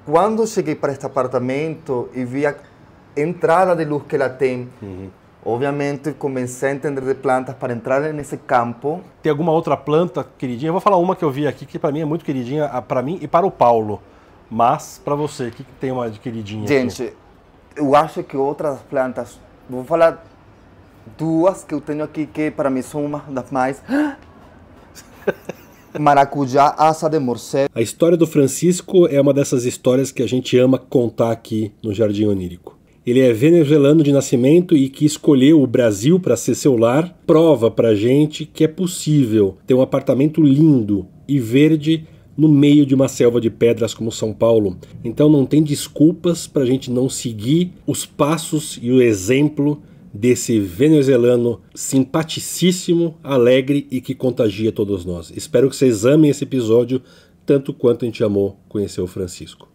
quando eu cheguei para este apartamento e vi a entrada de luz que ela tem, obviamente comecei a entender de plantas para entrar nesse campo. Tem alguma outra planta queridinha? Eu vou falar uma que eu vi aqui, que para mim é muito queridinha, para mim e para o Paulo. Mas, para você, o que tem uma de queridinha Gente, aqui? eu acho que outras plantas, vou falar duas que eu tenho aqui, que para mim são uma das mais... Maracujá, asa de morcego. A história do Francisco é uma dessas histórias que a gente ama contar aqui no Jardim Onírico. Ele é venezuelano de nascimento e que escolheu o Brasil para ser seu lar, prova pra gente que é possível ter um apartamento lindo e verde no meio de uma selva de pedras como São Paulo. Então não tem desculpas pra gente não seguir os passos e o exemplo desse venezuelano simpaticíssimo, alegre e que contagia todos nós. Espero que vocês amem esse episódio tanto quanto a gente amou conhecer o Francisco.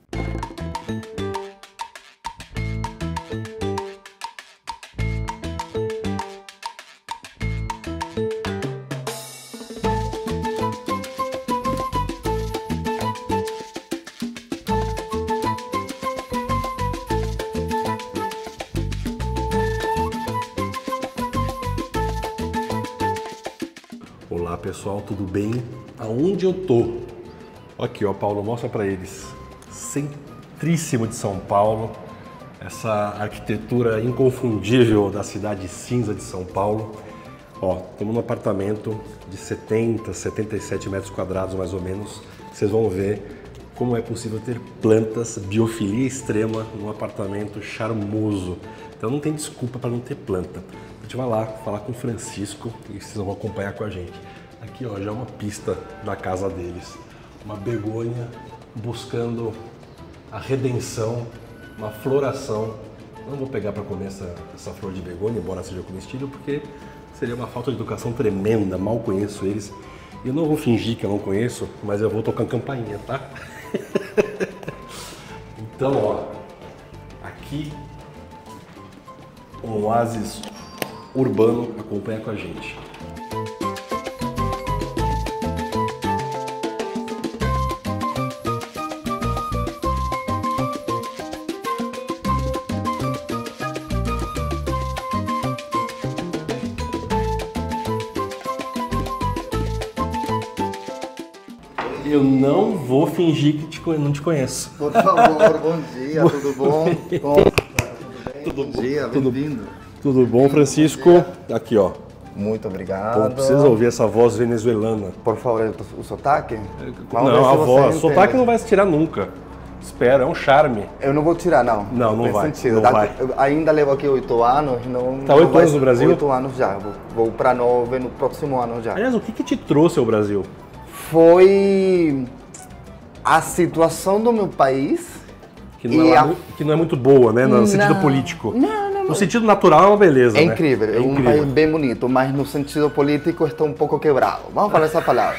Olá pessoal, tudo bem? Aonde eu tô? Aqui ó, Paulo, mostra para eles. Centríssimo de São Paulo, essa arquitetura inconfundível da cidade cinza de São Paulo. Ó, estamos num apartamento de 70, 77 metros quadrados mais ou menos. Vocês vão ver como é possível ter plantas, biofilia extrema num apartamento charmoso. Então não tem desculpa para não ter planta. A gente vai lá falar com o Francisco e vocês vão acompanhar com a gente. Aqui ó, já é uma pista da casa deles. Uma begônia buscando a redenção, uma floração. Não vou pegar para comer essa flor de begônia, embora seja comestível, porque seria uma falta de educação tremenda, mal conheço eles. E eu não vou fingir que eu não conheço, mas eu vou tocar campainha, tá? Então ó, aqui um oásis urbano, acompanha com a gente. Eu não vou fingir que não te conheço. Por favor, bom dia, tudo bom? Bom dia, bem-vindo. Tudo bom, Francisco? Aqui, ó. Muito obrigado. Pô, precisa ouvir essa voz venezuelana. Por favor, o sotaque? Não, a voz. O sotaque não vai se tirar nunca. Espera, é um charme. Eu não vou tirar, não. Não vai. Sentido. Não vai. Eu ainda levo aqui 8 anos. Não, tá 8 anos no Brasil? 8 anos já. Vou para 9 no próximo ano já. Aliás, o que te trouxe ao Brasil? Foi a situação do meu país. Que não é muito boa, né? No sentido político. Não. No sentido natural é uma beleza, né? Incrível. É um país bem bonito, mas no sentido político está um pouco quebrado. Vamos falar essa palavra.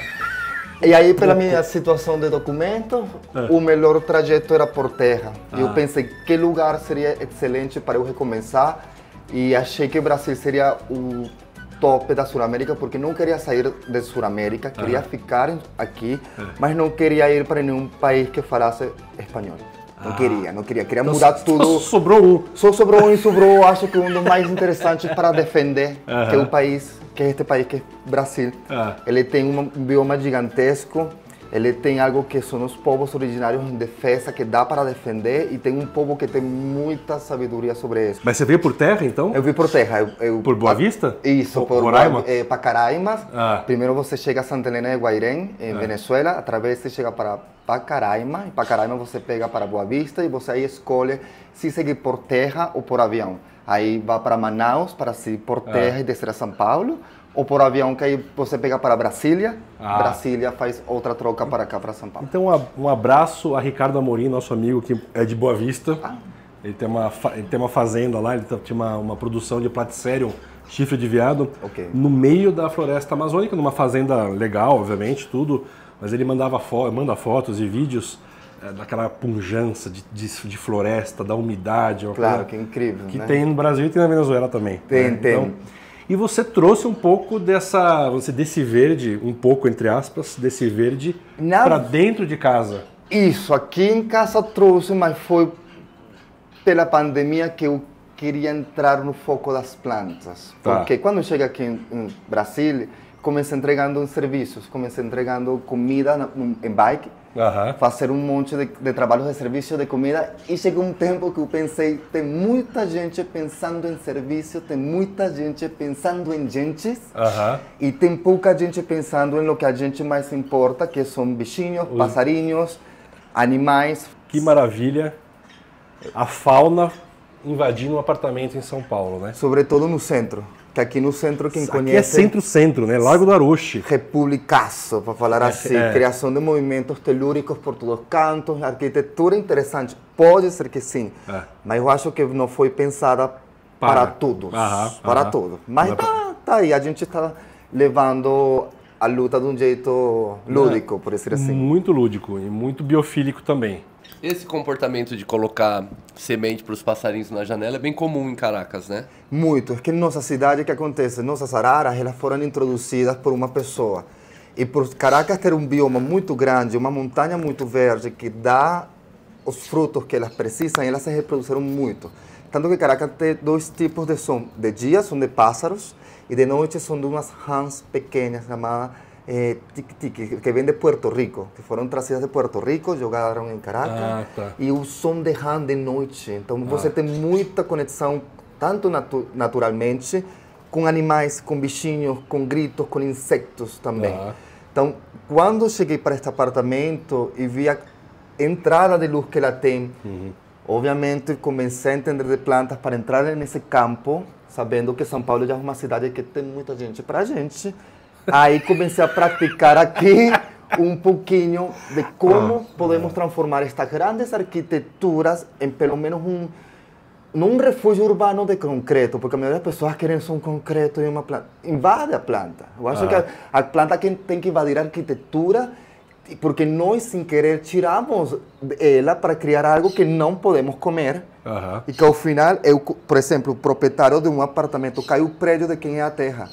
E aí, pela minha situação de documento, o melhor trajeto era por terra. Eu pensei que lugar seria excelente para eu recomeçar e achei que o Brasil seria o top da Sul-América, porque não queria sair da Sul-América, queria ficar aqui, mas não queria ir para nenhum país que falasse espanhol. Não queria então, mudar tudo. Só sobrou um. Só sobrou um e sobrou, acho que um dos mais interessantes para defender, que é o país, que é este país, que é o Brasil. Ele tem um bioma gigantesco, ele tem algo que são os povos originários em defesa, que dá para defender, e tem um povo que tem muita sabedoria sobre isso. Mas você veio por terra, então? Eu vim por terra. Por Boa Vista? Isso, por Roraima? Pacaraima. Primeiro você chega a Santa Helena de Guairén, em Venezuela, através você chega para Pacaraima, e Pacaraima você pega para Boa Vista, e você aí escolhe se seguir por terra ou por avião. Aí vai para Manaus, para seguir por terra e descer a São Paulo, ou por avião, que aí você pega para Brasília, Brasília faz outra troca para cá, para São Paulo. Então um abraço a Ricardo Amorim, nosso amigo que é de Boa Vista. Ele tem uma fazenda lá, ele tinha uma produção de platicérium, chifre de veado, no meio da floresta amazônica, numa fazenda legal, obviamente, tudo, mas ele manda fotos e vídeos daquela pujança de floresta, da umidade. Claro, que é incrível, que né? tem no Brasil e tem na Venezuela também. Tem. Então, e você trouxe um pouco desse verde, um pouco entre aspas, desse verde para dentro de casa. Isso, aqui em casa trouxe, mas foi pela pandemia que eu queria entrar no foco das plantas. Porque quando eu cheguei aqui em Brasília, comecei entregando serviços, comecei entregando comida em bike, fazer um monte de trabalhos de serviço de comida, e chegou um tempo que eu pensei, tem muita gente pensando em serviço, tem muita gente pensando em gentes, e tem pouca gente pensando em lo que a gente mais importa, que são bichinhos, passarinhos, animais. Que maravilha! A fauna invadindo um apartamento em São Paulo, né? Sobretudo no centro. Que aqui no centro, quem conhece... Aqui é centro-centro, né? Largo do Aroche. Republicaço, para falar assim. Criação de movimentos telúricos por todos os cantos, arquitetura interessante. Pode ser que sim, mas eu acho que não foi pensada para todos. Para todos. Mas tá aí, a gente está levando a luta de um jeito lúdico, por dizer assim. Muito lúdico e muito biofílico também. Esse comportamento de colocar semente para os passarinhos na janela é bem comum em Caracas, né? Muito. É que em nossa cidade, o que acontece? Nossas araras, elas foram introduzidas por uma pessoa. E por Caracas ter um bioma muito grande, uma montanha muito verde, que dá os frutos que elas precisam, elas se reproduziram muito. Tanto que Caracas tem dois tipos de som. De dia são de pássaros, e de noite são de umas rãs pequenas, chamadas tic-tic, que vem de Puerto Rico, que foram trazidas de Puerto Rico, jogaram em Caracas, e o som de rã de noite. Então você tem muita conexão, tanto naturalmente, com animais, com bichinhos, com gritos, com insetos também. Então, quando cheguei para este apartamento e vi a entrada de luz que ela tem, obviamente comecei a entender de plantas para entrar nesse campo, sabendo que São Paulo já é uma cidade que tem muita gente para a gente. Aí comecei a praticar aqui um pouquinho de como podemos transformar estas grandes arquiteturas em pelo menos num refúgio urbano de concreto, porque a maioria das pessoas querem só um concreto e uma planta. Invade a planta. Eu acho que a planta tem que invadir a arquitetura, porque nós, sem querer, tiramos ela para criar algo que não podemos comer. E que ao final, eu, por exemplo, o proprietário de um apartamento cai o prédio de quem é a terra.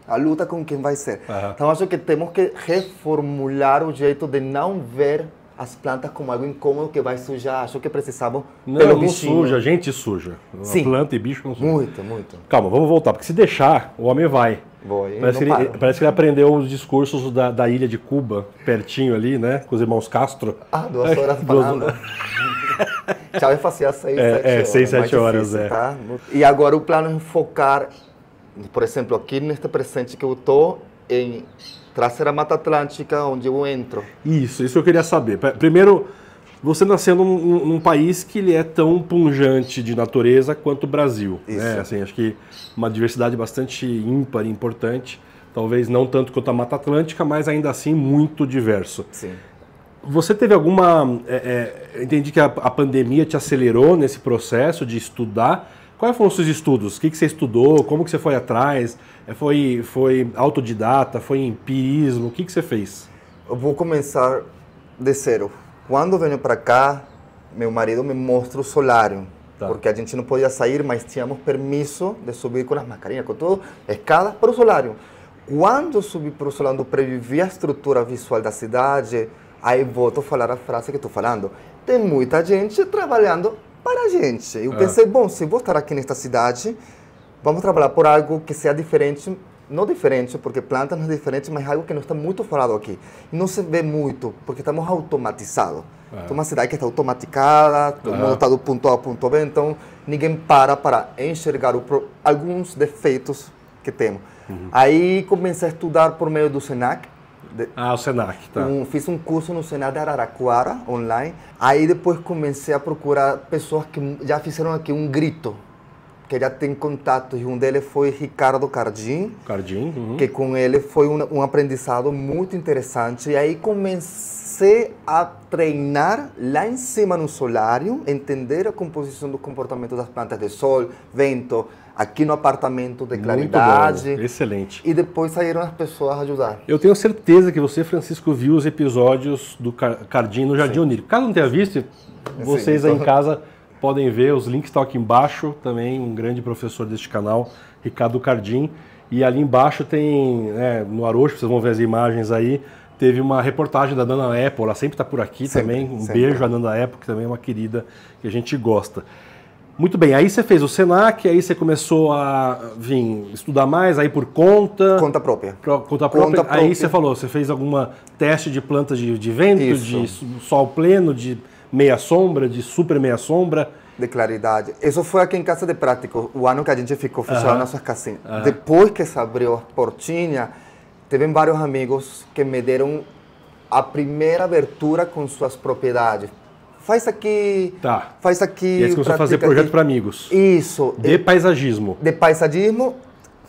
A luta com quem vai ser. Então, acho que temos que reformular o jeito de não ver as plantas como algo incômodo que vai sujar. Acho que precisamos... Não suja, a gente suja. Sim. Planta e bicho não suja. Muito. Calma, vamos voltar, porque se deixar, o homem vai. Parece que ele aprendeu os discursos da ilha de Cuba, pertinho ali, né? Com os irmãos Castro. 2 horas falando. Tchau, eu fazia 6, 7 horas. 6, 7 horas, difícil, tá? E agora o plano é focar, por exemplo, aqui neste presente que eu estou, em trazer a Mata Atlântica, onde eu entro. Isso eu queria saber. Primeiro, você nasceu num país que ele é tão pujante de natureza quanto o Brasil. Né? Assim, acho que uma diversidade bastante ímpar e importante. Talvez não tanto quanto a Mata Atlântica, mas ainda assim muito diverso. Sim. Você teve alguma... entendi que a pandemia te acelerou nesse processo de estudar. Quais foram os seus estudos? O que você estudou? Como que você foi atrás? Foi autodidata? Foi empirismo? O que você fez? Eu vou começar de zero. Quando venho para cá, meu marido me mostra o solário. Porque a gente não podia sair, mas tínhamos permisso de subir com as mascarinhas, com tudo, escadas para o solário. Quando eu subi para o solário, previ a estrutura visual da cidade, aí volto a falar a frase que estou falando. Tem muita gente trabalhando para a gente. Eu pensei, bom, se vou estar aqui nesta cidade, vamos trabalhar por algo que seja diferente, não diferente, porque plantas não é diferente, mas algo que não está muito falado aqui. E não se vê muito, porque estamos automatizados. É uma cidade que está automatizada, todo mundo está do ponto A ao ponto B, então ninguém para enxergar alguns defeitos que temos. Aí comecei a estudar por meio do Senac. O Senac, tá. Fiz um curso no Senac de Araraquara, online. Aí depois comecei a procurar pessoas que já fizeram aqui um grito, que já tem contato. E um deles foi Ricardo Cardim. Que com ele foi um aprendizado muito interessante. E aí comecei a treinar lá em cima no solário, entender a composição do comportamento das plantas de sol, vento, aqui no apartamento de claridade. Muito bom. Excelente. E depois saíram as pessoas a ajudar. Eu tenho certeza que você, Francisco, viu os episódios do Cardim no Jardim Onírico. Caso não tenha visto, vocês aí em casa podem ver, os links estão aqui embaixo, também um grande professor deste canal, Ricardo Cardim. E ali embaixo tem, no Aroche, vocês vão ver as imagens aí, teve uma reportagem da Nana Apple, ela sempre está por aqui também. Um beijo à Nana Apple, que também é uma querida que a gente gosta. Muito bem, aí você fez o Senac, aí você começou a estudar mais, aí por conta... Conta própria. Conta própria. Aí você falou, você fez alguma teste de plantas de vento, de sol pleno, de meia sombra, de super meia sombra. De claridade. Isso foi aqui em Casa de Prático, o ano que a gente ficou fechado nossas casinhas. Depois que se abriu a portinha, teve vários amigos que me deram a primeira abertura com suas propriedades. Faz aqui, faz aqui. E aí você começou a fazer projeto para amigos. Isso. De paisagismo. De paisagismo,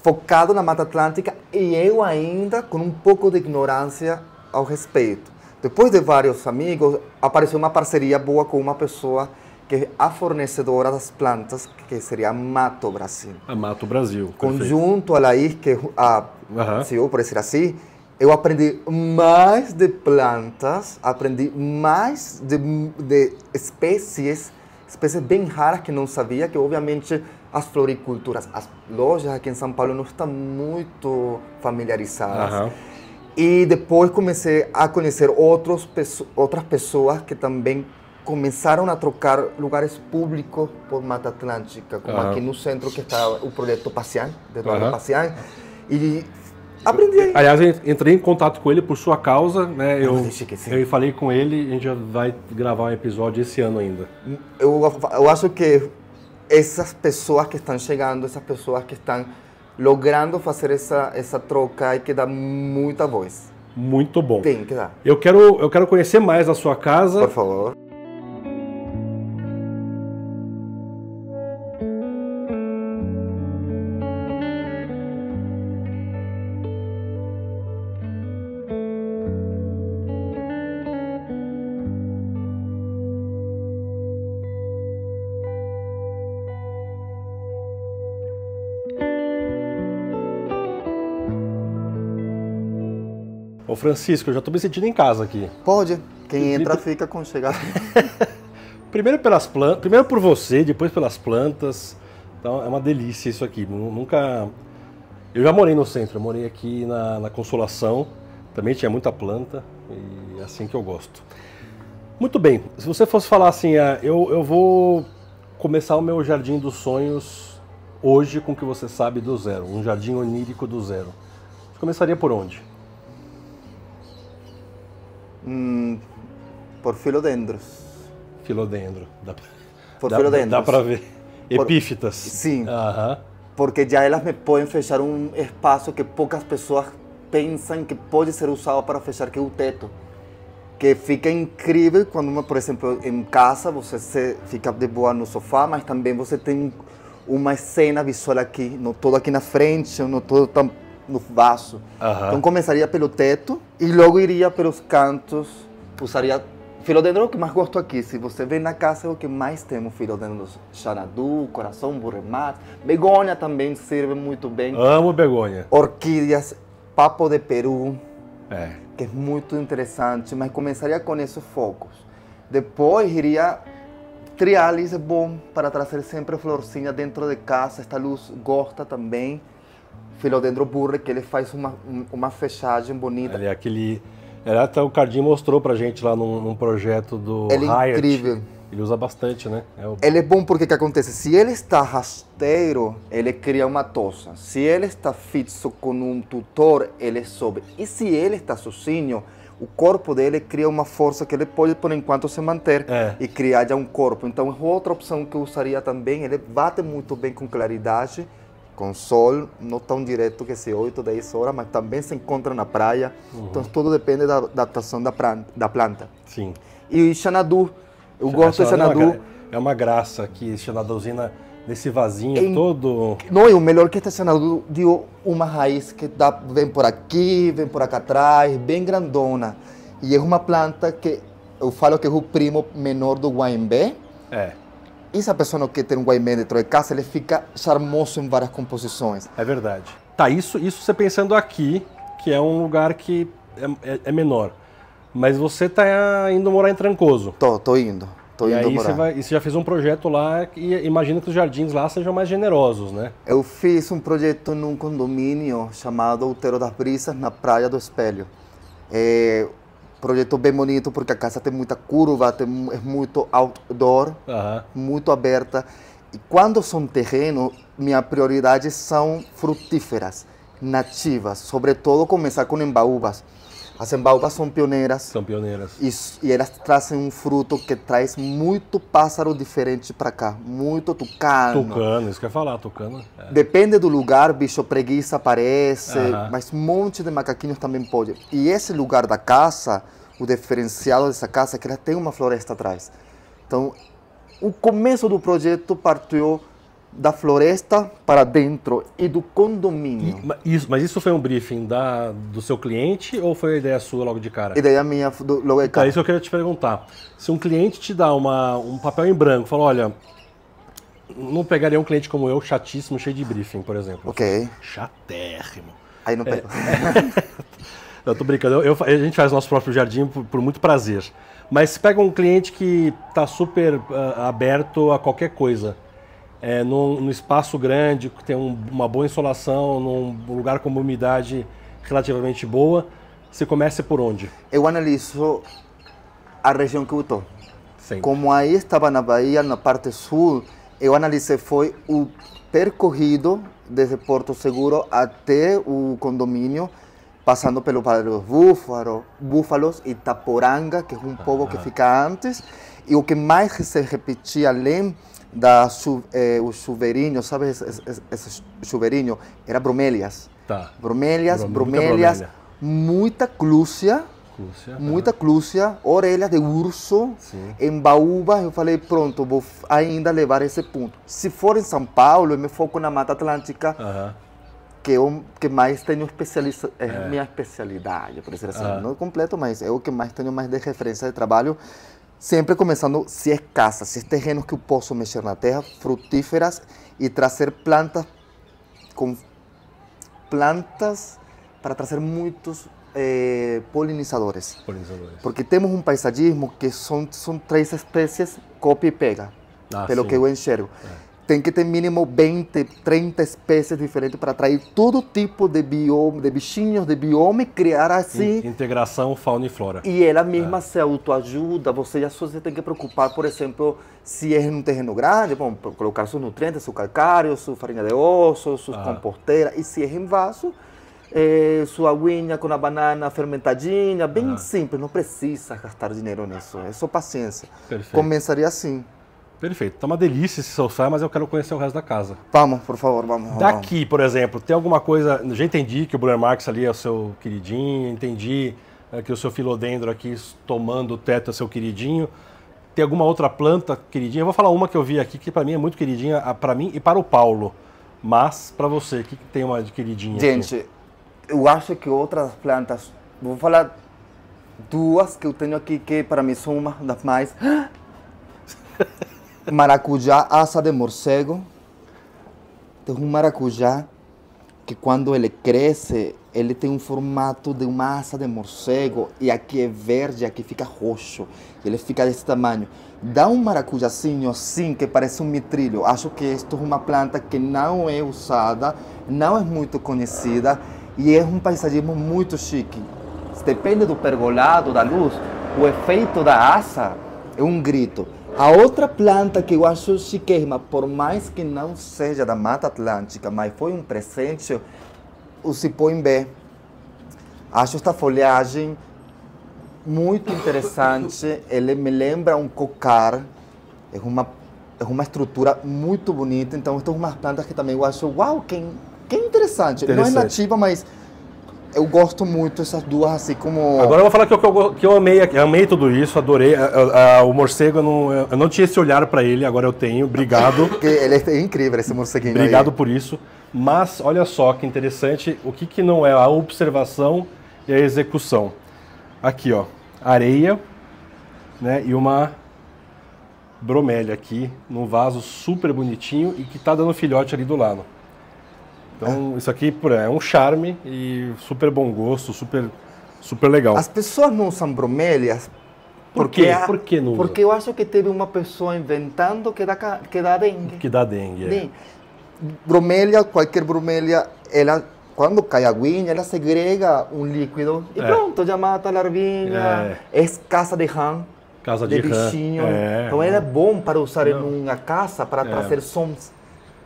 focado na Mata Atlântica, e eu ainda com um pouco de ignorância ao respeito. Depois de vários amigos, apareceu uma parceria boa com uma pessoa que é a fornecedora das plantas, que seria a Mato Brasil. A Mato Brasil. Conjunto a Laís, que é a CEO, por dizer assim, eu aprendi mais de plantas, aprendi mais de espécies bem raras que não sabia, que obviamente as floriculturas, as lojas aqui em São Paulo não estão muito familiarizadas. E depois comecei a conhecer outras pessoas que também começaram a trocar lugares públicos por Mata Atlântica, como aqui no centro que está o projeto Pacian, de Eduardo Pacian, e aprendi aí. Aliás, eu entrei em contato com ele por sua causa, né? Eu falei com ele, a gente já vai gravar um episódio esse ano ainda. Eu acho que essas pessoas que estão chegando, essas pessoas que estão logrando fazer essa troca, hay que dar muita voz. Muito bom. Tem que dar. Eu quero conhecer mais a sua casa. Por favor. Ô Francisco, eu já estou me sentindo em casa aqui. Pode. Quem entra fica aconchegado. Primeiro pelas plantas, primeiro por você, depois pelas plantas. Então é uma delícia isso aqui. Nunca. Eu já morei no centro, eu morei aqui na Consolação. Também tinha muita planta e é assim que eu gosto. Muito bem. Se você fosse falar assim, eu vou começar o meu jardim dos sonhos hoje com o que você sabe do zero, um jardim onírico do zero. Você começaria por onde? Por filodendros. Filodendro. Filodendros. Dá para ver. Epífitas. Sim. Porque já elas me podem fechar um espaço que poucas pessoas pensam que pode ser usado para fechar, que é o teto. Que fica incrível quando, por exemplo, em casa você fica de boa no sofá, mas também você tem uma cena visual aqui, não todo aqui na frente, não todo no vaso. Então começaria pelo teto e logo iria pelos cantos. Usaria filodendro, que mais gosto aqui. Se você vem na casa, é o que mais temos: filodendros xanadu, coração, burremate. Begônia também serve muito bem. Amo begônia. Orquídeas, papo de Peru, que é muito interessante, mas começaria com esses focos. Depois iria trialis, é bom para trazer sempre florzinha dentro de casa. Esta luz gosta também. Filodendro burre, que ele faz uma fechagem bonita. Até o Cardim mostrou pra gente lá num projeto do Ele é Hyatt. incrível. Ele usa bastante, né? Ele é bom porque o que acontece? Se ele está rasteiro, ele cria uma tosa. Se ele está fixo com um tutor, ele sobe. E se ele está sozinho, o corpo dele cria uma força que ele pode, por enquanto, se manter e criar já um corpo. Então, é outra opção que eu usaria também. Ele bate muito bem com claridade, com sol, não tão direto que se 8, 10 horas, mas também se encontra na praia. Então, tudo depende da adaptação da planta. Sim. E xanadu, eu gosto de xanadu. É uma graça aqui, xanaduzinha nesse vasinho todo. Não, e o melhor que este xanadu deu uma raiz que vem por aqui, vem por aqui atrás, bem grandona. E é uma planta que eu falo que é o primo menor do guaimbé. E se a pessoa não quer ter um guaimê dentro de casa, ele fica charmoso em várias composições. É verdade. Tá, isso você pensando aqui, que é um lugar que é menor. Mas você tá indo morar em Trancoso. Tô indo morar. E você já fez um projeto lá e imagina que os jardins lá sejam mais generosos, né? Eu fiz um projeto num condomínio chamado Outeiro das Brisas, na Praia do Espelho. Projeto bem bonito porque a casa tem muita curva, é muito outdoor, muito aberta. E quando são terrenos, minha prioridade são frutíferas, nativas, sobretudo começar com embaúbas. As embaúbas são pioneiras. São pioneiras. E elas trazem um fruto que traz muito pássaro diferente para cá, muito tucano. Tucano, isso que eu ia falar, tucano. Depende do lugar, bicho preguiça aparece, mas um monte de macaquinhos também pode. E esse lugar da casa, o diferencial dessa casa é que ela tem uma floresta atrás. Então, o começo do projeto partiu da floresta para dentro e do condomínio. Mas isso foi um briefing do seu cliente ou foi a ideia sua logo de cara? Ideia minha logo de cara. É isso que eu queria te perguntar. Se um cliente te dá um papel em branco, fala, olha, não pegaria um cliente como eu, chatíssimo, cheio de briefing, por exemplo. Ok. Chatérrimo. Aí não pego. Eu tô brincando, a gente faz nosso próprio jardim por muito prazer. Mas se pega um cliente que está super aberto a qualquer coisa, num espaço grande, que tem uma boa insolação, num lugar com uma umidade relativamente boa, você começa por onde? Eu analiso a região que eu estou. Sempre. Como aí estava na Bahia, na parte sul, eu analisei foi o percorrido desde Porto Seguro até o condomínio, passando pelo Vale dos Búfalos, Itaporanga, que é um povo que fica antes, e o que mais se repetia além o chuveirinho, sabe esse chuveirinho? Era bromélias. Tá. Bromélias, muita clúcia, orelha de urso, embaúba. Eu falei, pronto, vou ainda levar esse ponto. Se for em São Paulo, eu me foco na Mata Atlântica, que é o que mais tenho minha especialidade, por dizer assim. Não é completo, mas é o que mais tenho mais de referência de trabalho. Sempre começando, se é casa, se é terreno que eu posso mexer na terra, frutíferas e trazer plantas para trazer muitos polinizadores. Porque temos um paisagismo que são 3 espécies, copia e pega, pelo que eu enxergo. Tem que ter mínimo 20, 30 espécies diferentes para atrair todo tipo de bioma, de bichinhos, de bioma e criar assim... Integração fauna e flora. E ela mesma se autoajuda, você tem que preocupar, por exemplo, se é em um terreno grande, bom, colocar seus nutrientes, seu calcário, sua farinha de osso, suas composteiras, e se é em vaso, sua aguinha com a banana fermentadinha, bem simples, não precisa gastar dinheiro nisso, é só paciência. Perfeito. Começaria assim. Perfeito. Tá uma delícia esse sofá, mas eu quero conhecer o resto da casa. Vamos, por favor, vamos. Daqui, por exemplo, tem alguma coisa... Já entendi que o Breuer Marx ali é o seu queridinho, entendi que o seu filodendro aqui tomando o teto é seu queridinho. Tem alguma outra planta queridinha? Eu vou falar uma que eu vi aqui, que para mim é muito queridinha, para mim e para o Paulo. Mas, para você, o que tem uma de queridinha Gente, aqui? Eu acho que outras plantas... Vou falar 2 que eu tenho aqui, que para mim são uma das mais... Maracujá, asa de morcego. Tem um maracujá que quando ele cresce, ele tem um formato de uma asa de morcego e aqui é verde, aqui fica roxo. Ele fica desse tamanho. Dá um maracujazinho assim, que parece um mitrilho. Acho que isto é uma planta que não é usada, não é muito conhecida e é um paisagismo muito chique. Depende do pergolado, da luz, o efeito da asa é um grito. A outra planta que eu acho chiquérrima, por mais que não seja da Mata Atlântica, mas foi um presente, o cipó-imbé. Acho esta folhagem muito interessante, ele me lembra um cocar, é uma estrutura muito bonita, então estas são umas plantas que também eu acho, uau, que interessante. Não é nativa, mas... Eu gosto muito dessas 2, assim como... Agora eu vou falar que eu amei tudo isso, adorei. O morcego, eu não tinha esse olhar para ele, agora eu tenho. Obrigado. Ele é incrível, esse morceguinho. Obrigado por isso. Mas, olha só que interessante, o que não é a observação e a execução. Aqui, ó, areia, né, e uma bromélia aqui, num vaso super bonitinho e que tá dando filhote ali do lado. Então, isso aqui é um charme e super bom gosto, super legal. As pessoas não usam bromélias. Por quê? Por que não? Porque eu acho que teve uma pessoa inventando que dá dengue. Que dá dengue, Bromélia, qualquer bromélia, ela quando cai a aguinha, ela segrega um líquido e pronto, já mata a larvinha. É casa de rã. Casa de de rã. bichinho. Então ele é bom para usar em uma casa para trazer sons.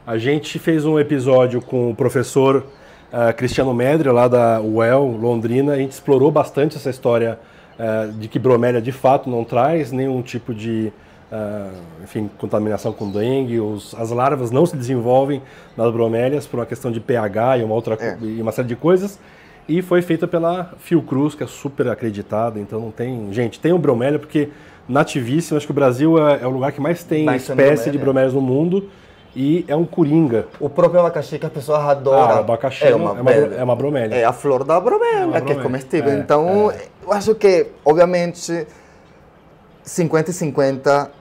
A gente fez um episódio com o professor Cristiano Medri, lá da UEL, Londrina. A gente explorou bastante essa história de que bromélia de fato não traz nenhum tipo de contaminação com dengue. As larvas não se desenvolvem nas bromélias por uma questão de pH e uma série de coisas. E foi feita pela Fiocruz, que é super acreditada, então não tem... Gente, tem o bromélia porque nativíssimo, acho que o Brasil é o lugar que mais tem espécie de bromélias no mundo e é um coringa. O próprio abacaxi que as pessoas adoram. O abacaxi é uma bromélia. É a flor da bromélia, que é comestível. Então, eu acho que, obviamente, 50 e 50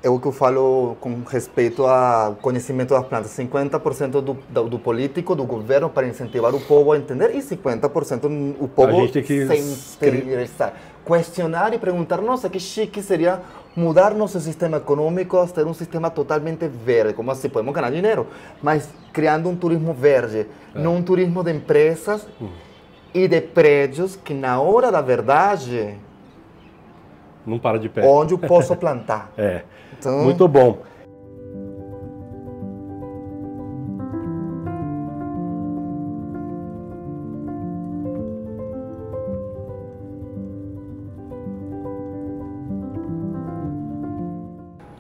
é o que eu falo com respeito ao conhecimento das plantas. 50% do político, do governo, para incentivar o povo a entender, e 50% o povo se interessar. Questionar e perguntar, nossa, que chique seria mudar nosso sistema econômico, ter um sistema totalmente verde. Como assim? Podemos ganhar dinheiro, mas criando um turismo verde, não um turismo de empresas e de prédios que, na hora da verdade, não para de pé. Onde eu posso plantar. Então... Muito bom.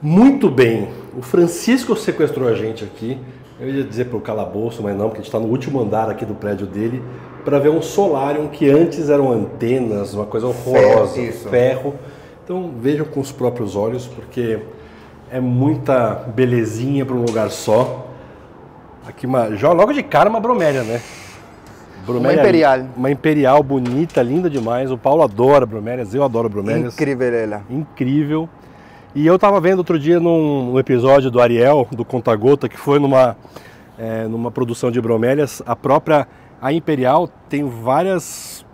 Muito bem. O Francisco sequestrou a gente aqui. Eu ia dizer para o calabouço, mas não, porque a gente está no último andar aqui do prédio dele, para ver um solário que antes eram antenas, uma coisa horrorosa, ferro. Então vejam com os próprios olhos, porque é muita belezinha para um lugar só. Aqui logo de cara uma bromélia, né? Bromélia, uma imperial. Uma imperial bonita, linda demais. O Paulo adora bromélias, eu adoro bromélias. Incrível ela. Incrível. E eu estava vendo outro dia num episódio do Ariel, do Conta Gota, que foi numa produção de bromélias. A imperial tem várias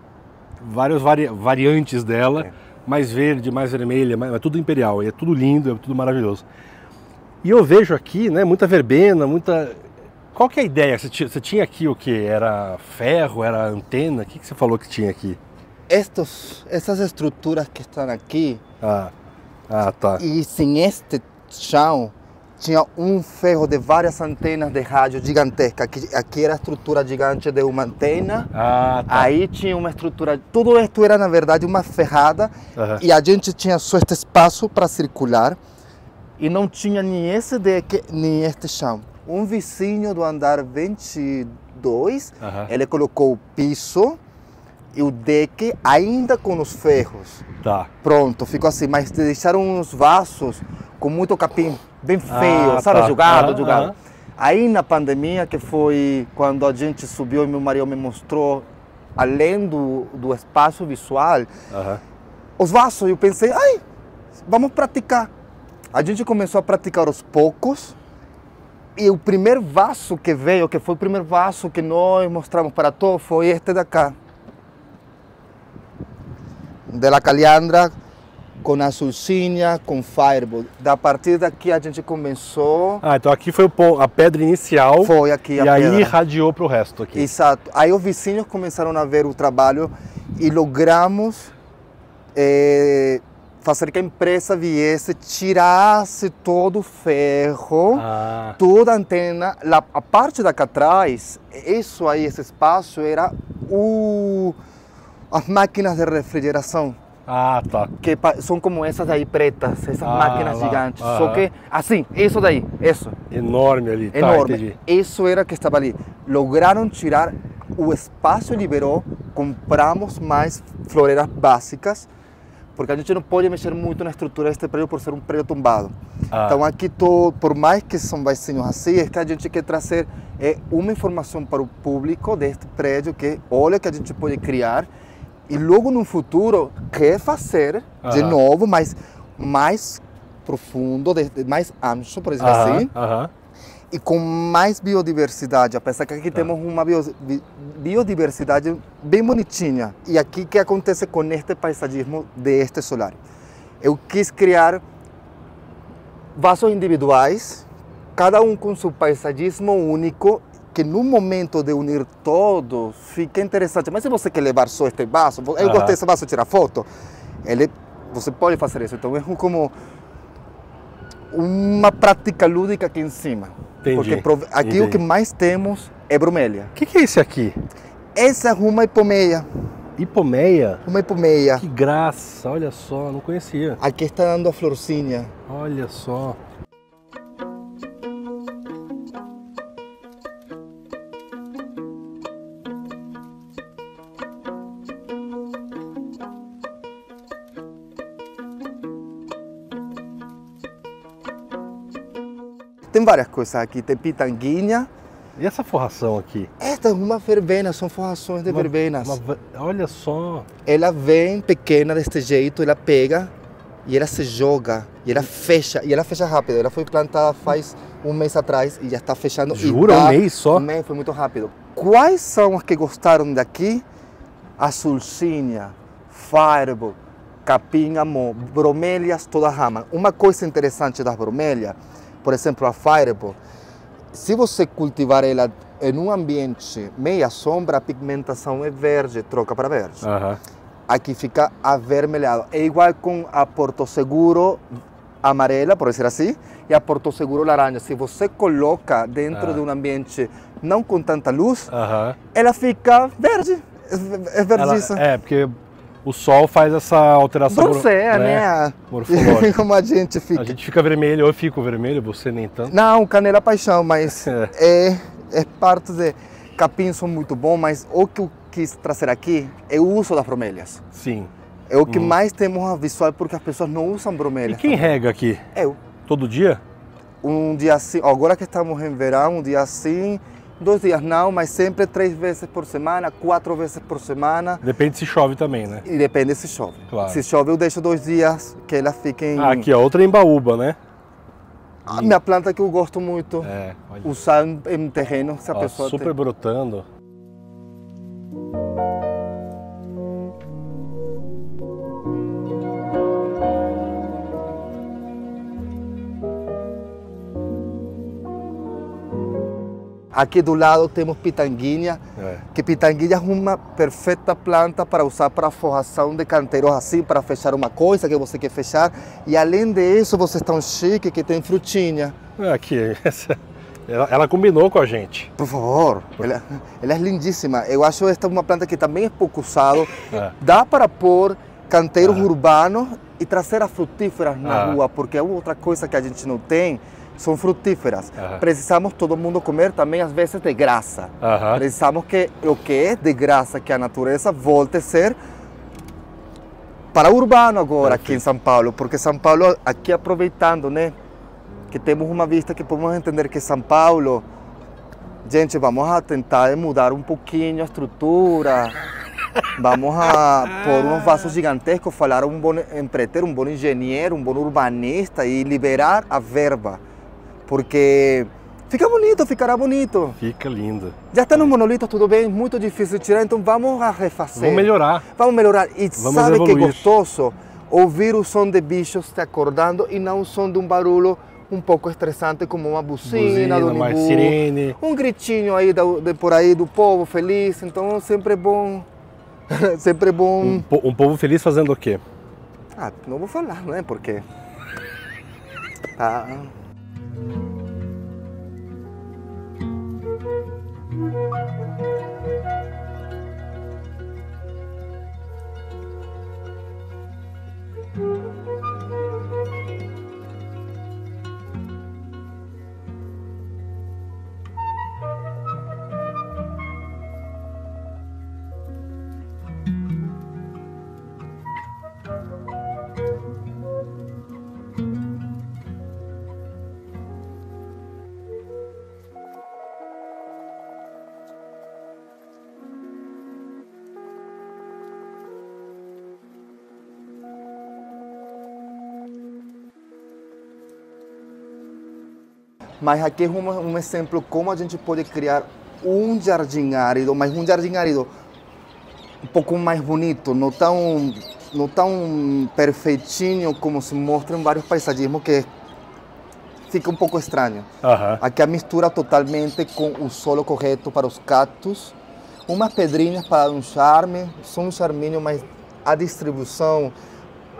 variantes dela. Mais verde, mais vermelha, é tudo imperial, é tudo lindo, é tudo maravilhoso. E eu vejo aqui, né, muita verbena, Qual que é a ideia? Você tinha aqui o que? Era ferro, era antena? O que você falou que tinha aqui? Essas estruturas que estão aqui, tá. E sem este chão, tinha um ferro de várias antenas de rádio gigantesca. Aqui era a estrutura gigante de uma antena. Tá. Aí tinha uma estrutura... Tudo isto era, na verdade, uma ferrada. E a gente tinha só este espaço para circular. E não tinha nem esse deck, nem este chão. Um vizinho do andar 22, ele colocou o piso e o deck ainda com os ferros. Tá. Pronto, ficou assim. Mas deixaram uns vasos com muito capim. Bem feio, sabe? Jogado. Aí na pandemia, que foi quando a gente subiu e meu marido me mostrou, além do espaço visual, os vasos, eu pensei, vamos praticar. A gente começou a praticar aos poucos, e o primeiro vaso que veio, que foi o primeiro vaso que nós mostramos para todos, foi este daqui. De la Caliandra, com azulzinha, com fireball. Da partir daqui a gente começou... então aqui foi a pedra inicial. Foi aqui a pedra. E aí irradiou para o resto aqui. Exato. Aí os vizinhos começaram a ver o trabalho e logramos fazer que a empresa viesse, tirasse todo o ferro, toda a antena. A parte daqui atrás, isso aí, esse espaço, era as máquinas de refrigeração. Tá. Que são como essas aí pretas, essas máquinas gigantes. Só que, assim, isso daí, isso. Enorme ali, enorme. Entendi. Isso era que estava ali. Lograram tirar, o espaço liberou, compramos mais floreiras básicas, porque a gente não pode mexer muito na estrutura deste prédio por ser um prédio tombado. Então aqui, por mais que são vizinhos assim, é que a gente quer trazer uma informação para o público deste prédio, que olha que a gente pode criar, e logo no futuro quer fazer de novo, mas mais profundo, mais amplo, por exemplo assim, e com mais biodiversidade, apesar que aqui temos uma biodiversidade bem bonitinha. E aqui o que acontece com este paisagismo deste solar? Eu quis criar vasos individuais, cada um com seu paisagismo único, que no momento de unir todos fica interessante. Mas se você quer levar só este vaso, eu gostei desse vaso, tirar foto, você pode fazer isso. Então é como uma prática lúdica aqui em cima. Entendi. Porque aqui o que mais temos é bromélia. O que é esse aqui? Essa é uma hipomeia. Hipomeia? Uma hipomeia. Que graça, olha só, não conhecia. Aqui está dando a florzinha. Olha só. Tem várias coisas aqui, tem pitanguinha. E essa forração aqui? Esta é uma verbena, são forrações de verbenas. Olha só. Ela vem pequena deste jeito, ela pega e ela se joga, e ela fecha rápido. Ela foi plantada faz um mês atrás e já está fechando. Jura? Um mês só? Um mês, foi muito rápido. Quais são as que gostaram daqui? Azulzinha, fireball, capim-amor, bromélias, toda rama. Uma coisa interessante das bromélias, por exemplo, a fireball, se você cultivar ela em um ambiente meia sombra, a pigmentação é verde, troca para verde. Aqui fica avermelhado. É igual com a Porto Seguro amarela, por dizer assim, e a Porto Seguro laranja. Se você coloca dentro de um ambiente não com tanta luz, ela fica verde, é verdiça. Porque o sol faz essa alteração. Bronzeia, né? Morfológica. Como a gente fica. A gente fica vermelho, eu fico vermelho, você nem tanto. Não, canela paixão, mas é parte de... Capim são muito bons, mas o que eu quis trazer aqui é o uso das bromélias. Sim. É o que mais temos a visual, porque as pessoas não usam bromélias. E quem rega aqui? Eu. Todo dia? Um dia assim, agora que estamos em verão, um dia assim, 2 dias não, mas sempre 3 vezes por semana, 4 vezes por semana. Depende se chove também, né? E depende se chove. Claro. Se chove, eu deixo 2 dias que elas fiquem... Aqui, ó, outra embaúba, né? A minha planta que eu gosto muito, olha. usar em terreno, se a pessoa super brotando. Aqui do lado temos pitanguinha, que pitanguinha é uma perfeita planta para usar para forração de canteiros assim, para fechar uma coisa que você quer fechar. E além disso, você está um chique que tem frutinha. Aqui, ela combinou com a gente. Por favor, ela é lindíssima. Eu acho esta uma planta que também é pouco usada. Dá para pôr canteiros urbanos e trazer as frutíferas na rua, porque é outra coisa que a gente não tem. São frutíferas. Precisamos todo mundo comer também, às vezes, de graça. Precisamos que o que é de graça, que a natureza volte a ser para o urbano agora, aqui em São Paulo. Porque São Paulo, aqui aproveitando, né, que temos uma vista que podemos entender que São Paulo, gente, vamos a tentar mudar um pouquinho a estrutura. Vamos a pôr uns vasos gigantescos, falar um bom empreiteiro, um bom engenheiro, um bom urbanista e liberar a verba. Porque fica bonito, ficará bonito. Fica lindo. Já está nos monolitos, tudo bem, muito difícil de tirar, então vamos a refazer. Vamos melhorar. Vamos melhorar. E vamos sabe evoluir. que é gostoso? Ouvir o som de bichos te acordando e não o som de um barulho um pouco estressante, como uma buzina do uma Nibu, sirene. Um gritinho aí por aí do povo feliz. Então sempre é bom. Sempre é bom. Um povo feliz fazendo o quê? Não vou falar, não é? Porque... Tá... Mas aqui é um exemplo como a gente pode criar um jardim árido, mas um jardim árido um pouco mais bonito, não tão perfeitinho como se mostra em vários paisagismos, que fica um pouco estranho. Aham. Aqui a mistura totalmente com o solo correto para os cactos, umas pedrinhas para dar um charme, só um charminho, mas a distribuição,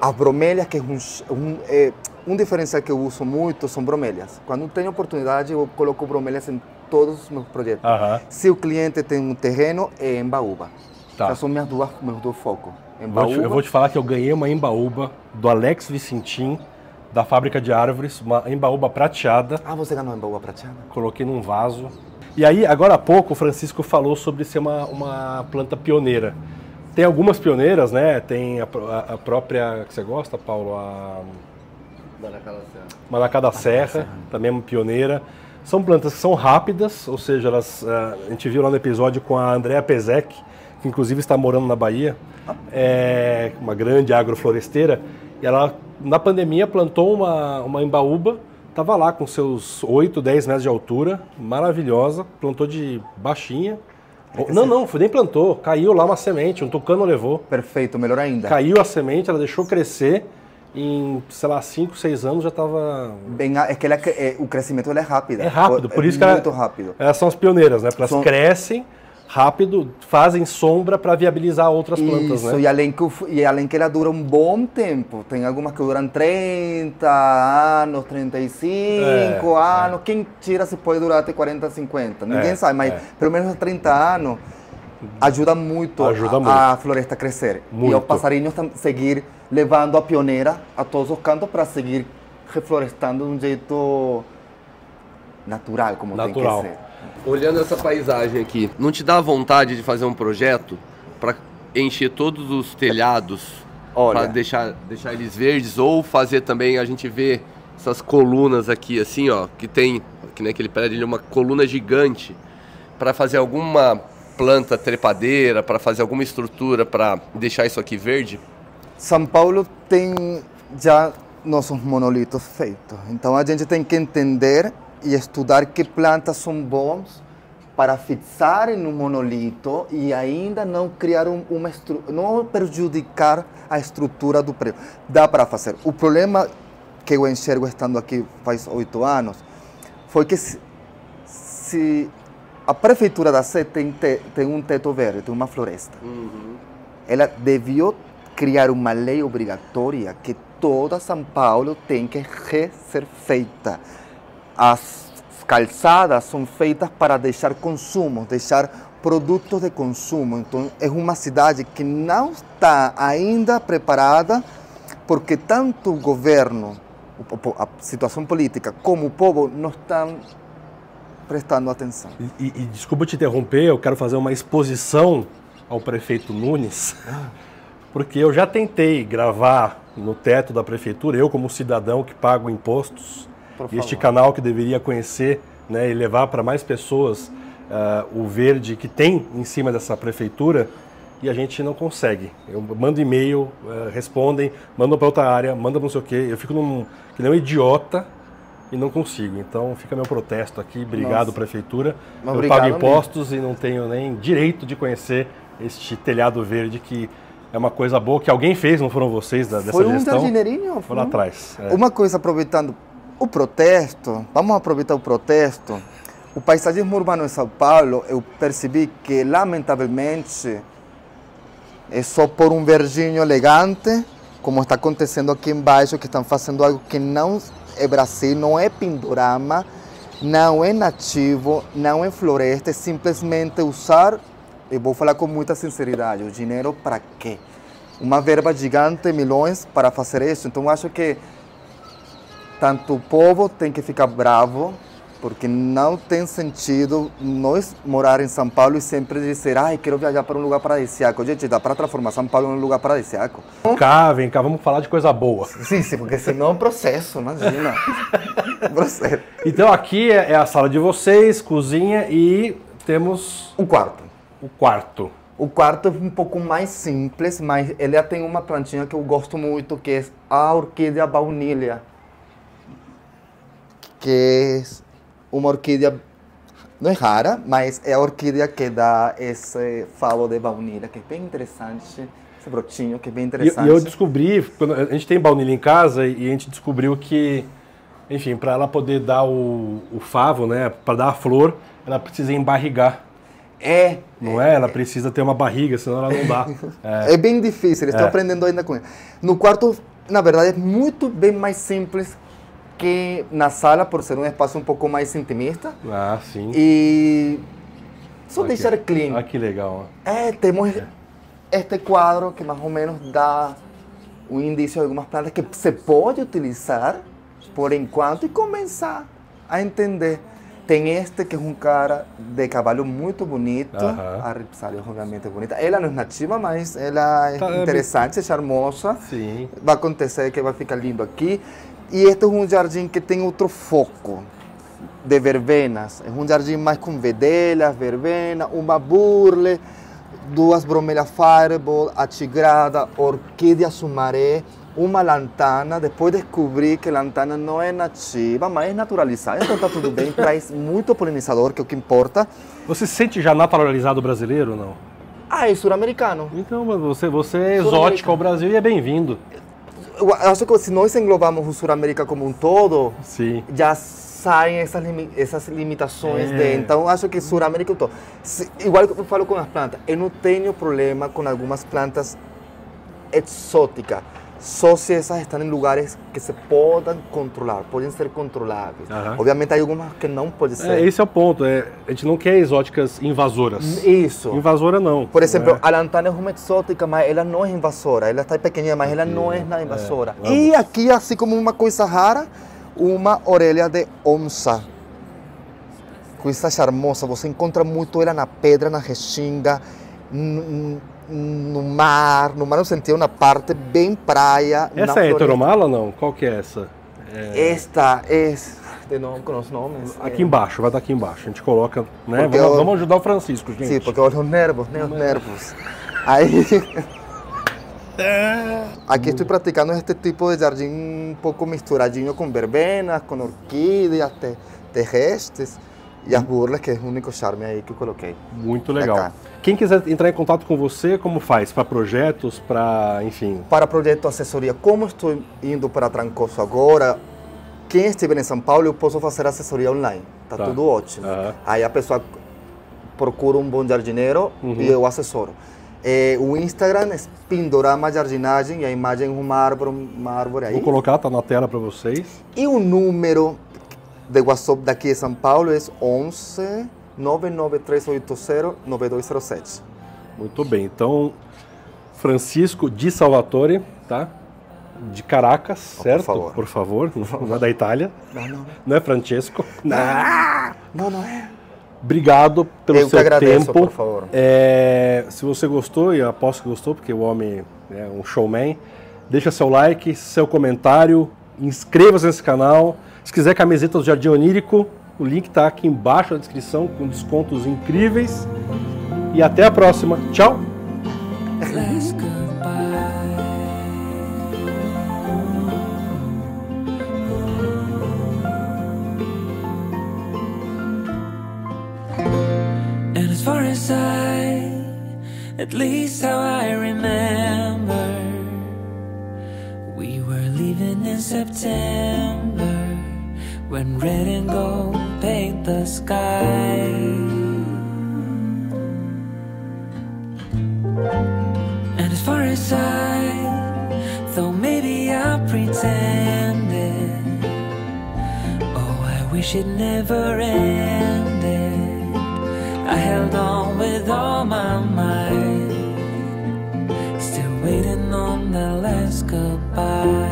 as bromélias, que é um diferencial que eu uso muito, são bromélias. Quando tenho oportunidade, eu coloco bromélias em todos os meus projetos. Aham. Se o cliente tem um terreno, é embaúba. Tá. Essas são meus dois focos. Eu vou te falar que eu ganhei uma embaúba do Alex Vicentim, da Fábrica de Árvores, uma embaúba prateada. Ah, você ganhou embaúba prateada? Coloquei num vaso. E aí, agora há pouco, o Francisco falou sobre ser uma planta pioneira. Tem algumas pioneiras, né? Tem a própria, que você gosta, Paulo? A Manacá da Serra, também é uma pioneira. São plantas que são rápidas, ou seja, a gente viu lá no episódio com a Andrea Pezek, que inclusive está morando na Bahia, é uma grande agrofloresteira, e ela, na pandemia, plantou uma embaúba, estava lá com seus 8, 10 metros de altura, maravilhosa, plantou de baixinha. Não, nem plantou, caiu lá uma semente, um tucano levou. Perfeito, melhor ainda. Caiu a semente, ela deixou crescer, em, sei lá, 5, 6 anos já estava... É que o crescimento é rápido. É rápido, por isso que muito rápido. Elas são as pioneiras, né? Porque elas crescem rápido, fazem sombra para viabilizar outras plantas, isso, né? E além que ela dura um bom tempo. Tem algumas que duram 30 anos, 35 anos. Quem tira se pode durar até 40, 50. Ninguém sabe, mas pelo menos 30 anos ajuda muito a floresta a crescer. Muito. E os passarinhos seguir levando a pioneira a todos os cantos para seguir reflorestando de um jeito natural, como tem que ser. Olhando essa paisagem aqui, não te dá vontade de fazer um projeto para encher todos os telhados, para deixar eles verdes, ou fazer também, a gente vê essas colunas aqui assim, ó, que tem, que naquele prédio, uma coluna gigante, para fazer alguma planta trepadeira, para fazer alguma estrutura para deixar isso aqui verde? São Paulo tem já nossos monolitos feitos, então a gente tem que entender e estudar que plantas são bons para fixar em um monolito e ainda não criar não prejudicar a estrutura do prédio. Dá para fazer. O problema que eu enxergo estando aqui faz 8 anos foi que se a prefeitura da Sé tem um teto verde, tem uma floresta, ela deviou criar uma lei obrigatória que toda São Paulo tem que ser feita. As calçadas são feitas para deixar consumo, deixar produtos de consumo. Então, é uma cidade que não está ainda preparada, porque tanto o governo, a situação política, como o povo não estão prestando atenção. E desculpa te interromper, eu quero fazer uma exposição ao prefeito Nunes, porque eu já tentei gravar no teto da prefeitura, eu como cidadão que pago impostos, este canal que deveria conhecer, né, e levar para mais pessoas o verde que tem em cima dessa prefeitura, e a gente não consegue. Eu mando e-mail, respondem, mandam para outra área, mandam não sei o quê, eu fico que nem um idiota e não consigo. Então fica meu protesto aqui, obrigado prefeitura. Eu pago impostos e não tenho nem direito de conhecer este telhado verde que é uma coisa boa que alguém fez, não foram vocês dessa gestão? Foi um jardineirinho? Foi lá atrás. Uma coisa, aproveitando o protesto, vamos aproveitar o protesto. O paisagismo urbano em São Paulo, eu percebi que, lamentavelmente, é só por um verdinho elegante, como está acontecendo aqui embaixo, que estão fazendo algo que não é Brasil, não é Pindorama, não é nativo, não é floresta, é simplesmente usar, eu vou falar com muita sinceridade, o dinheiro para quê? Uma verba gigante, milhões, para fazer isso. Então, eu acho que tanto o povo tem que ficar bravo, porque não tem sentido nós morar em São Paulo e sempre dizer, ai, quero viajar para um lugar paradisíaco. Gente, dá para transformar São Paulo em um lugar paradisíaco. Vem cá, vamos falar de coisa boa. Sim, porque senão é um processo, imagina. Processo. Então aqui é a sala de vocês, cozinha, e temos... O quarto. O quarto. O quarto é um pouco mais simples, mas ele tem uma plantinha que eu gosto muito, que é a orquídea baunilha. Que é uma orquídea, não é rara, mas é a orquídea que dá esse favo de baunilha, que é bem interessante, esse brotinho que é bem interessante. E eu descobri, quando a gente tem baunilha em casa, e a gente descobriu que enfim, para ela poder dar o favo, né, para dar a flor, ela precisa embarrigar. Não é? Ela precisa ter uma barriga, senão ela não dá. É bem difícil, estou aprendendo ainda com ele. No quarto, na verdade, é muito bem mais simples que na sala, por ser um espaço um pouco mais intimista. Ah, sim. E só deixar clean. Ah, que legal. Temos este quadro que mais ou menos dá um indício de algumas plantas que se pode utilizar por enquanto e começar a entender. Tem este que é um cara de cavalo muito bonito, a Ripsalis obviamente é bonita. Ela não é nativa, mas ela é interessante, é charmosa. Sim. Vai acontecer que vai ficar lindo aqui. E este é um jardim que tem outro foco de verbenas. É um jardim mais com vedelas, verbena, uma burle, duas bromélias fireball, a tigrada, orquídea sumaré, uma lantana. Depois descobri que lantana não é nativa, mas é naturalizada. Então está tudo bem, traz muito polinizador, que é o que importa. Você se sente já naturalizado brasileiro ou não? É sul-americano. Então, você é exótico ao Brasil e é bem-vindo. Eu acho que se nós englobamos o Sul-América como um todo, sim, já saem essas limitações. Então, acho que Sul-América todo. Igual que eu falo com as plantas, eu não tenho problema com algumas plantas exóticas, só se essas estão em lugares que se podem controlar, podem ser controláveis. Obviamente, há algumas que não podem ser. Esse é o ponto. A gente não quer exóticas invasoras. Isso. Invasora não. Por exemplo, a lantana é uma exótica, mas ela não é invasora. Ela está pequenininha, mas ela não é nada invasora. E aqui, assim como uma coisa rara, uma orelha de onça. Coisa charmosa. Você encontra muito ela na pedra, na restinga, no mar no sentido, na parte bem praia. Essa é heteromala ou não? Qual que é essa? Esta é... De novo com os nomes. Aqui embaixo, vai estar aqui embaixo. A gente coloca, né? Vamos ajudar o Francisco, gente. Sim, porque olha os nervos, né? Os nervos. Aí... Aqui estou praticando este tipo de jardim um pouco misturadinho com verbenas, com orquídeas terrestres. E as burlas, que é o único charme aí que eu coloquei. Muito legal. Quem quiser entrar em contato com você, como faz? Para projetos, para, enfim... Para projeto, assessoria. Como estou indo para Trancoso agora, quem estiver em São Paulo, eu posso fazer assessoria online. Tá tudo ótimo. Aí a pessoa procura um bom jardineiro e eu assessoro. O Instagram é Pindorama Jardinagem, e a imagem é uma árvore aí. Vou colocar, tá na tela para vocês. E o número de WhatsApp daqui de São Paulo é 11 99380 9207. Muito bem, então Francisco de Salvatore, tá? De Caracas, certo? Por favor, não é da Itália. Não é Francesco. Não é. Obrigado pelo seu agradeço, tempo. Por favor. Se você gostou, e eu aposto que gostou, porque o homem é um showman, deixa seu like, seu comentário, inscreva-se nesse canal. Se quiser camiseta do Jardim Onírico, o link está aqui embaixo na descrição, com descontos incríveis. E até a próxima. Tchau! And as far as at least how I remember, we were leaving in September, when red and gold paint the sky. And as far as though maybe I pretended, oh, I wish it never ended. I held on with all my might, still waiting on the last goodbye.